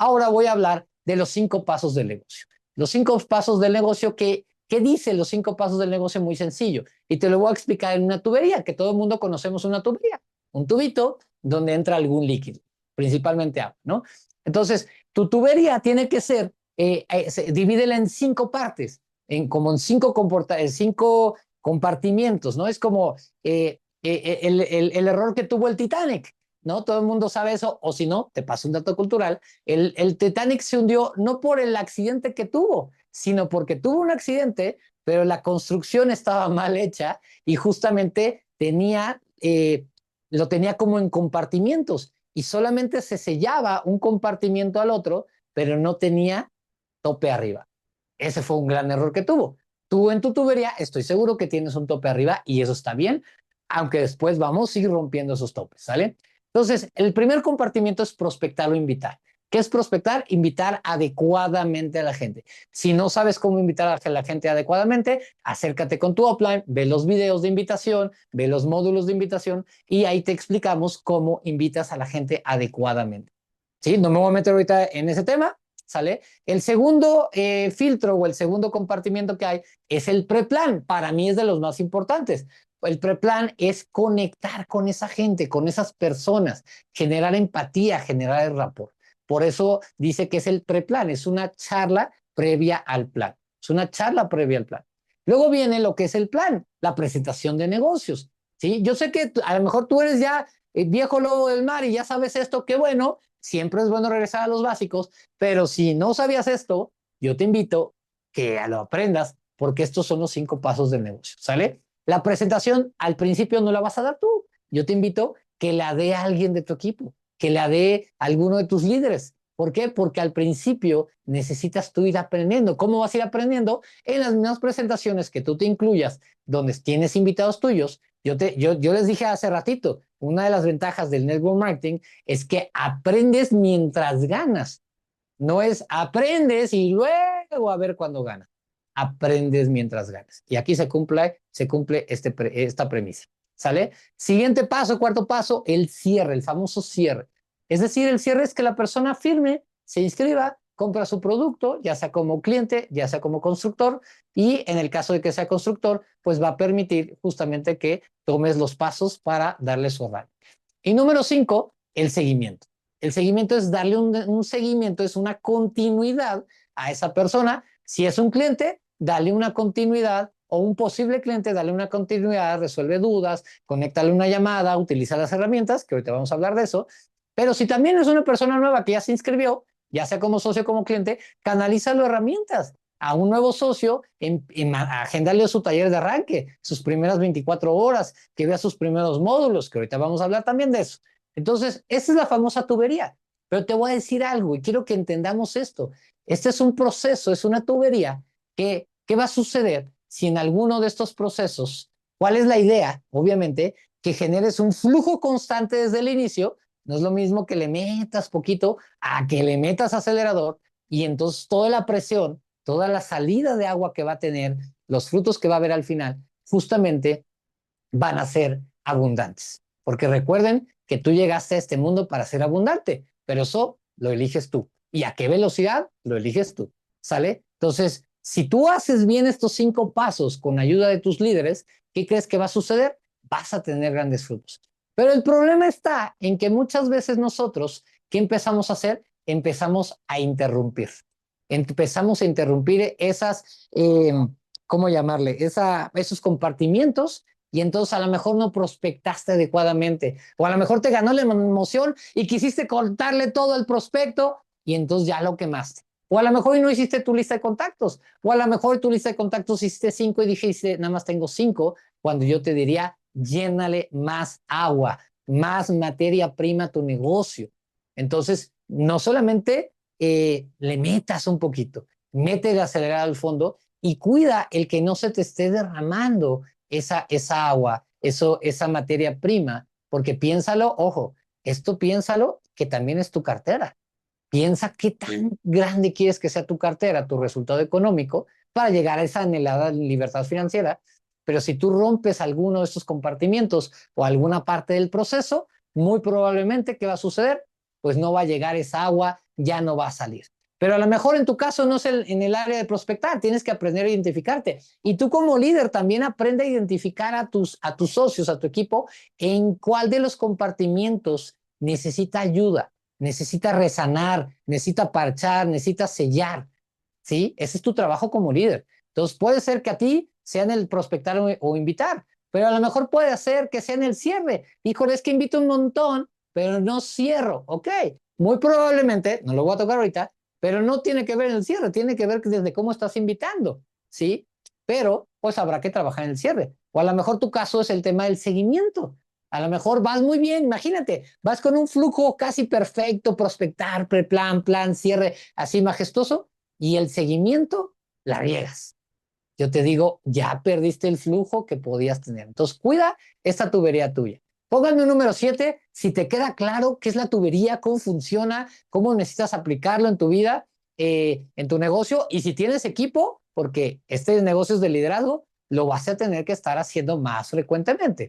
Ahora voy a hablar de los 5 pasos del negocio. Los 5 pasos del negocio ¿qué dicen los 5 pasos del negocio? Muy sencillo. Y te lo voy a explicar en una tubería, que todo el mundo conocemos una tubería. Un tubito donde entra algún líquido, principalmente agua, ¿no? Entonces, tu tubería tiene que ser, divídela en 5 partes, como en 5 compartimientos, ¿no? Es como el error que tuvo el Titanic, ¿no? Todo el mundo sabe eso, o si no, te paso un dato cultural. El Titanic se hundió no por el accidente que tuvo, sino porque tuvo un accidente, pero la construcción estaba mal hecha y justamente lo tenía como en compartimientos y solamente se sellaba un compartimiento al otro, pero no tenía tope arriba. Ese fue un gran error que tuvo. Tú en tu tubería estoy seguro que tienes un tope arriba y eso está bien, aunque después vamos a ir rompiendo esos topes, ¿sale? Entonces, el primer compartimiento es prospectar o invitar. ¿Qué es prospectar? Invitar adecuadamente a la gente. Si no sabes cómo invitar a la gente adecuadamente, acércate con tu upline, ve los videos de invitación, ve los módulos de invitación y ahí te explicamos cómo invitas a la gente adecuadamente. ¿Sí? No me voy a meter ahorita en ese tema, ¿sale? El segundo filtro o el segundo compartimiento que hay es el preplan. Para mí es de los más importantes. El preplan es conectar con esa gente, con esas personas, generar empatía, generar el rapport. Por eso dice que es el preplan, es una charla previa al plan. Es una charla previa al plan. Luego viene lo que es el plan, la presentación de negocios. ¿Sí? Yo sé que a lo mejor tú eres ya viejo lobo del mar y ya sabes esto, qué bueno, siempre es bueno regresar a los básicos, pero si no sabías esto, yo te invito que lo aprendas porque estos son los 5 pasos del negocio, ¿sale? La presentación al principio no la vas a dar tú. Yo te invito que la dé a alguien de tu equipo, que la dé a alguno de tus líderes. ¿Por qué? Porque al principio necesitas tú ir aprendiendo. ¿Cómo vas a ir aprendiendo? En las mismas presentaciones que tú te incluyas, donde tienes invitados tuyos. Yo les dije hace ratito, una de las ventajas del network marketing es que aprendes mientras ganas. No es aprendes y luego a ver cuándo ganas. Aprendes mientras ganas. Y aquí se cumple esta premisa. ¿Sale? Siguiente paso, cuarto paso, el cierre, el famoso cierre. Es decir, el cierre es que la persona firme, se inscriba, compra su producto, ya sea como cliente, ya sea como constructor, y en el caso de que sea constructor, pues va a permitir justamente que tomes los pasos para darle su horario. Y número 5, el seguimiento. El seguimiento es darle un seguimiento, es una continuidad a esa persona. Si es un cliente, dale una continuidad, o un posible cliente, dale una continuidad, resuelve dudas, conéctale una llamada, utiliza las herramientas, que ahorita vamos a hablar de eso. Pero si también es una persona nueva que ya se inscribió, ya sea como socio o como cliente, canalízalo herramientas. A un nuevo socio, agéndale su taller de arranque, sus primeras 24 horas, que vea sus primeros módulos, que ahorita vamos a hablar también de eso. Entonces, esa es la famosa tubería. Pero te voy a decir algo y quiero que entendamos esto. Este es un proceso, es una tubería ¿qué va a suceder si en alguno de estos procesos, cuál es la idea? Obviamente, que generes un flujo constante desde el inicio. No es lo mismo que le metas poquito a que le metas acelerador y entonces toda la presión, toda la salida de agua que va a tener, los frutos que va a haber al final, justamente van a ser abundantes. Porque recuerden que tú llegaste a este mundo para ser abundante, pero eso lo eliges tú. ¿Y a qué velocidad? Lo eliges tú. ¿Sale? Entonces, si tú haces bien estos 5 pasos con ayuda de tus líderes, ¿qué crees que va a suceder? Vas a tener grandes frutos. Pero el problema está en que muchas veces nosotros, ¿qué empezamos a hacer? Empezamos a interrumpir. Empezamos a interrumpir ¿cómo llamarle? Esos compartimientos y entonces a lo mejor no prospectaste adecuadamente, o a lo mejor te ganó la emoción y quisiste cortarle todo el prospecto y entonces ya lo quemaste. O a lo mejor no hiciste tu lista de contactos, o a lo mejor tu lista de contactos hiciste 5 y dijiste, nada más tengo 5, cuando yo te diría, llénale más agua, más materia prima a tu negocio. Entonces, no solamente le metas un poquito, mete el acelerador al fondo y cuida el que no se te esté derramando esa agua, esa materia prima, porque piénsalo, ojo, esto piénsalo que también es tu cartera. Piensa qué tan grande quieres que sea tu cartera, tu resultado económico, para llegar a esa anhelada libertad financiera. Pero si tú rompes alguno de estos compartimientos o alguna parte del proceso, muy probablemente, ¿qué va a suceder? pues no va a llegar esa agua, ya no va a salir. Pero a lo mejor en tu caso no es en el área de prospectar, tienes que aprender a identificarte. Y tú como líder también aprende a identificar a tus socios, a tu equipo, en cuál de los compartimientos necesita ayuda, necesita resanar, necesita parchar, necesita sellar. ¿Sí? Ese es tu trabajo como líder. Entonces puede ser que a ti sea en el prospectar o invitar, pero a lo mejor puede ser que sea en el cierre. Híjole, es que invito un montón, pero no cierro. Ok, muy probablemente, no lo voy a tocar ahorita, pero no tiene que ver en el cierre, tiene que ver desde cómo estás invitando, ¿sí? Pero pues habrá que trabajar en el cierre. O a lo mejor tu caso es el tema del seguimiento. A lo mejor vas muy bien, imagínate, vas con un flujo casi perfecto, prospectar, preplan, plan, cierre, así majestuoso, y el seguimiento la riegas. Yo te digo, ya perdiste el flujo que podías tener. Entonces, cuida esta tubería tuya. Pónganme un número 7 si te queda claro qué es la tubería, cómo funciona, cómo necesitas aplicarlo en tu vida, en tu negocio. Y si tienes equipo, porque este negocio es de liderazgo, lo vas a tener que estar haciendo más frecuentemente.